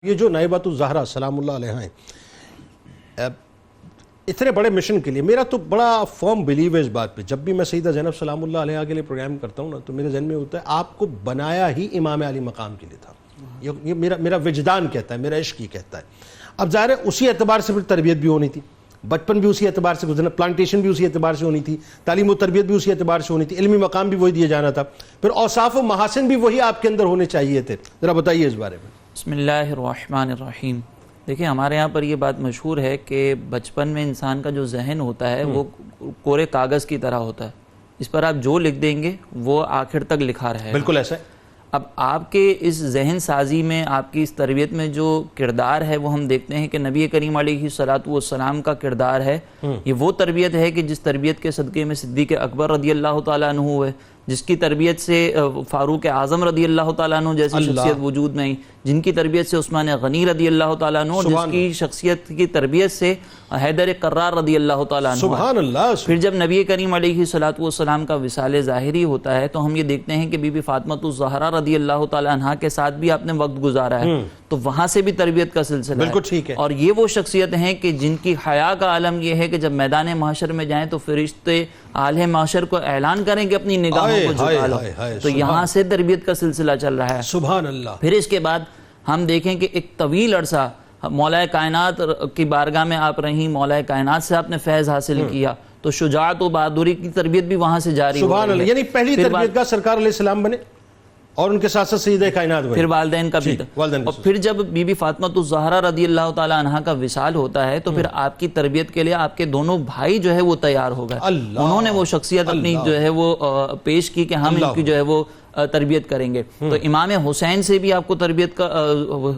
یہ جو نائبۃ الزہرا سلام اللہ علیہ ہیں، اتنے بڑے مشن کے لیے میرا تو بڑا فرم بلیو ہے اس بات پہ. جب بھی میں سیدہ زینب سلام اللہ علیہ کے لیے پروگرام کرتا ہوں نا تو میرے ذہن میں ہوتا ہے آپ کو بنایا ہی امام علی مقام کے لیے تھا. یہ میرا وجدان کہتا ہے، میرا عشق ہی کہتا ہے. اب ظاہر ہے اسی اعتبار سے پھر تربیت بھی ہونی تھی، بچپن بھی اسی اعتبار سے گزرنا، پلانٹیشن بھی اسی اعتبار سے ہونی تھی، تعلیم و تربیت بھی اسی اعتبار سے ہونی تھی، علمی مقام بھی وہی دیا جانا تھا، پھر اوصاف و محاسن بھی وہی آپ کے اندر ہونے چاہیے تھے. ذرا بتائیے اس بارے میں. بسم اللہ الرحمن الرحیم. دیکھیں ہمارے یہاں پر یہ بات مشہور ہے کہ بچپن میں انسان کا جو ذہن ہوتا ہے وہ کورے کاغذ کی طرح ہوتا ہے. اس پر آپ جو لکھ دیں گے وہ آخر تک لکھا رہے گا. بالکل ایسا ہے. اب آپ کے اس ذہن سازی میں، آپ کی اس تربیت میں جو کردار ہے وہ ہم دیکھتے ہیں کہ نبی کریم علیہ السلام کا کردار ہے. یہ وہ تربیت ہے کہ جس تربیت کے صدقے میں صدیق اکبر رضی اللہ تعالیٰ عنہ ہوئے، جس کی تربیت سے فاروق اعظم رضی اللہ تعالیٰ عنہ جیسی شخصیت وجود میں آئی، جن کی تربیت سے عثمان غنی رضی اللہ تعالیٰ عنہ، جس کی شخصیت کی تربیت سے حیدر قرار رضی اللہ تعالیٰ عنہ. سبحان اللہ. پھر جب نبی کریم علیہ السلام کا وصال ظاہری ہوتا ہے تو ہم یہ دیکھتے ہیں کہ بی بی فاطمۃ الزہرا رضی اللہ تعالیٰ عنہ کے ساتھ بھی آپ نے وقت گزارا ہے، تو وہاں سے بھی تربیت کا سلسلہ ہے. بالکل ٹھیک ہے. اور یہ وہ شخصیت ہیں کہ جن کی حیا کا عالم یہ ہے کہ جب میدان محشر میں جائیں تو فرشتے عالم محشر کو اعلان کریں کہ اپنی نگاہوں کو جھکا لو. تو یہاں سے تربیت کا سلسلہ چل رہا ہے. سبحان اللہ. پھر اس کے بعد ہم دیکھیں کہ ایک طویل عرصہ مولا کائنات کی بارگاہ میں آپ رہیں، مولا کائنات سے آپ نے فیض حاصل کیا، تو شجاعت و بہادری کی تربیت بھی وہاں سے جاری ہو رہی ہے. سبحان اللہ. یعنی پہلی تربیت کا سرکار علیہ السلام بنے اور ان کے ساتھ ساتھ سیدہ کائنات بنے. پھر والدین کا بھی. اور پھر جب بی بی فاطمۃ الزہرا رضی اللہ تعالیٰ عنہ کا وصال ہوتا ہے تو پھر آپ کی تربیت کے لیے آپ کے دونوں بھائی جو ہے وہ تیار ہو گئے. انہوں نے وہ شخصیت اپنی جو ہے وہ پیش کی کہ ہم ان کی جو ہے وہ تربیت کریں گے. تو امام حسین سے بھی آپ کو تربیت کا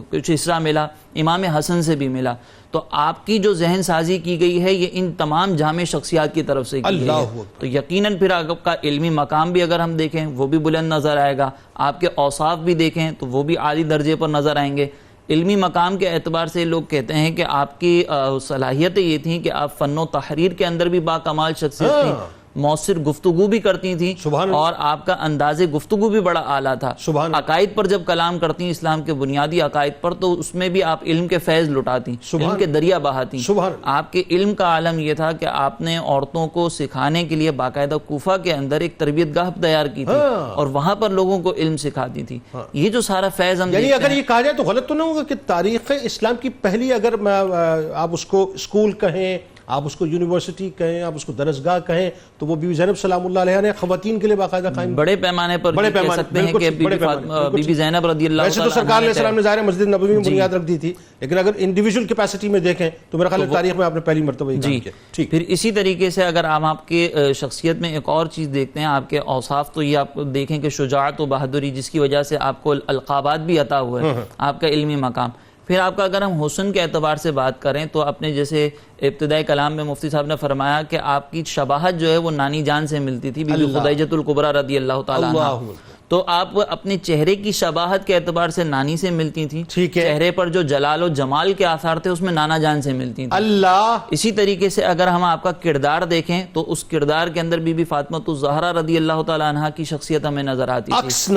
کچھ حصہ ملا، امام حسن سے بھی ملا. تو آپ کی جو ذہن سازی کی گئی ہے یہ ان تمام جامع شخصیات کی طرف سے کی گئی ہے. تو یقیناً پھر آپ کا علمی مقام بھی اگر ہم دیکھیں وہ بھی بلند نظر آئے گا، آپ کے اوصاف بھی دیکھیں تو وہ بھی عالی درجے پر نظر آئیں گے. علمی مقام کے اعتبار سے لوگ کہتے ہیں کہ آپ کی صلاحیتیں یہ تھیں کہ آپ فن و تحریر کے اندر بھی باکمال شخصیت تھیں، مؤثر گفتگو بھی کرتی تھیں، اور آپ کا انداز گفتگو بھی بڑا اعلیٰ تھا. عقائد پر جب کلام کرتی ہیں، اسلام کے بنیادی عقائد پر، تو اس میں بھی آپ علم کے فیض لٹاتی، علم کے دریا بہاتی. آپ کے علم کا عالم یہ تھا کہ آپ نے عورتوں کو سکھانے کے لیے باقاعدہ کوفہ کے اندر ایک تربیت گاہ تیار کی تھی اور وہاں پر لوگوں کو علم سکھاتی تھی. یہ جو سارا فیض ہم یعنی اگر یہ کہا جائے تو غلط تو نہیں ہوگا کہ تاریخ اسلام کی پہلی، اگر آپ اس کو اسکول کہیں، آپ اس کو یونیورسٹی کہیں، آپ اس کو درسگاہ کہیں، تو وہ بی بی زینب سلام اللہ علیہ نے خواتین کے لیے باقاعدہ قائم بڑے پیمانے پر کہہ سکتے ہیں کہ بی بی زینب رضی اللہ ویسے تو سرکار علیہ السلام نے ظاہر مسجد نبوی میں بنیاد رکھ دی تھی، لیکن اگر انڈیویجول کیپیسٹی میں دیکھیں تو میرا خیال ہے تاریخ میں آپ نے پہلی مرتبہ یہ کام کیا. پھر اسی طریقے سے اگر آپ کے شخصیت میں ایک اور چیز دیکھتے ہیں، آپ کے اوصاف، تو یہ آپ دیکھیں کہ شجاعت و بہادری، جس کی وجہ سے آپ کو القابات بھی عطا ہوئے، آپ کا علمی مقام. پھر آپ کا اگر ہم حسن کے اعتبار سے بات کریں تو اپنے جیسے ابتدائی کلام میں مفتی صاحب نے فرمایا کہ آپ کی شباہت جو ہے وہ نانی جان سے ملتی تھی، بی بی خدیجۃ الکبریٰ رضی اللہ تعالیٰ عنہ. تو آپ اپنے چہرے کی شباہت کے اعتبار سے نانی سے ملتی تھیں، چہرے پر جو جلال و جمال کے آثار تھے اس میں نانا جان سے ملتی تھیں. اسی طریقے سے اگر ہم آپ کا کردار دیکھیں تو اس کردار کے اندر بی بی فاطمۃ الزہرا رضی اللہ تعالیٰ عنہ کی شخصیت ہمیں نظر آتی تھی، عکس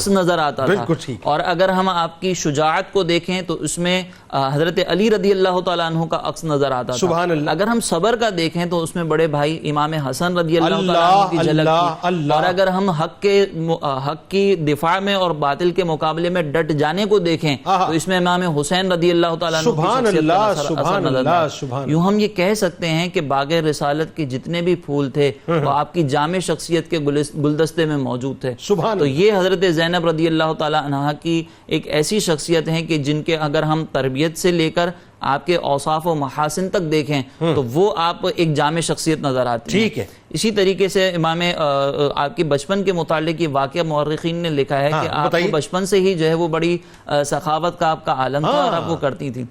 نظر آتا تھا. اور اگر ہم آپ کی شجاعت کو دیکھیں تو اس میں حضرت علی رضی اللہ تعالیٰ عنہ کا عکس نظر آتا تھا. اگر ہم صبر کا دیکھیں تو اس میں بڑے بھائی امام حسن رضی اللہ تعالیٰ عنہ کی جھلک تھی. اور اگر ہم حق کی دفاع میں اور باطل کے مقابلے میں ڈٹ جانے کو دیکھیں تو اس میں امام حسین رضی اللہ تعالیٰ عنہ کی شخصیت. یوں ہم یہ کہہ سکتے ہیں کہ باغ رسالت کے جتنے بھی پھول تھے وہ آپ کی جامع شخصیت کے گلدستے میں موجود تھے. تو یہ حضرت زینب رضی اللہ تعالیٰ عنہ کی ایک ایسی شخصیت ہیں کہ جن کے اگر ہم تربیت سے لے کر آپ کے اوصاف و محاسن تک دیکھیں تو وہ آپ ایک جامع شخصیت نظر آتی ہیں. اسی طریقے سے امام آپ کی بچپن کے متعلق یہ واقعہ مورخین نے لکھا ہے کہ آپ کو بچپن سے ہی جو ہے وہ بڑی سخاوت کا آپ کا عالم تھا اور آپ وہ کرتی تھی.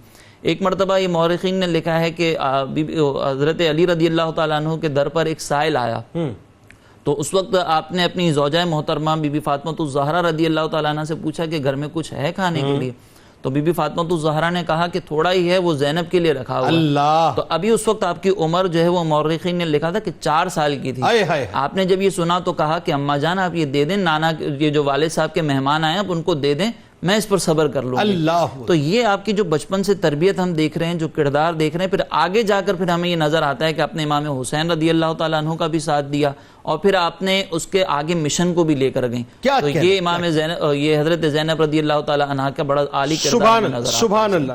ایک مرتبہ یہ مورخین نے لکھا ہے کہ حضرت علی رضی اللہ تعالیٰ عنہ کے در پر ایک سائل آیا، تو اس وقت آپ نے اپنی زوجہ محترمہ بی بی فاطمۃ الزہرا رضی اللہ تعالیٰ عنہ سے پوچھا کہ گھر میں کچھ ہے کھانے کے لیے؟ تو بی بی فاطمۃ الزہرا نے کہا کہ تھوڑا ہی ہے، وہ زینب کے لیے رکھا ہوا. تو ابھی اس وقت آپ کی عمر جو ہے وہ مورخین نے لکھا تھا کہ 4 سال کی تھی. آپ نے جب یہ سنا تو کہا کہ اماں جان آپ یہ دے دیں، نانا یہ جو والد صاحب کے مہمان آئے ہیں آپ ان کو دے دیں، میں اس پر صبر کر لوں گی. اللہ. تو یہ آپ کی جو بچپن سے تربیت ہم دیکھ رہے ہیں, جو کردار دیکھ رہے ہیں, پھر آگے جا کر پھر ہمیں یہ نظر آتا ہے کہ اپنے امام حسین رضی اللہ تعالیٰ عنہ کا بھی ساتھ دیا, اور پھر آپ نے اس کے آگے مشن کو بھی لے کر گئیں. تو یہ امام یہ حضرت زینب رضی اللہ تعالیٰ عنہ کا بڑا عالی کردار نظر آتا ہے. سبحان اللہ.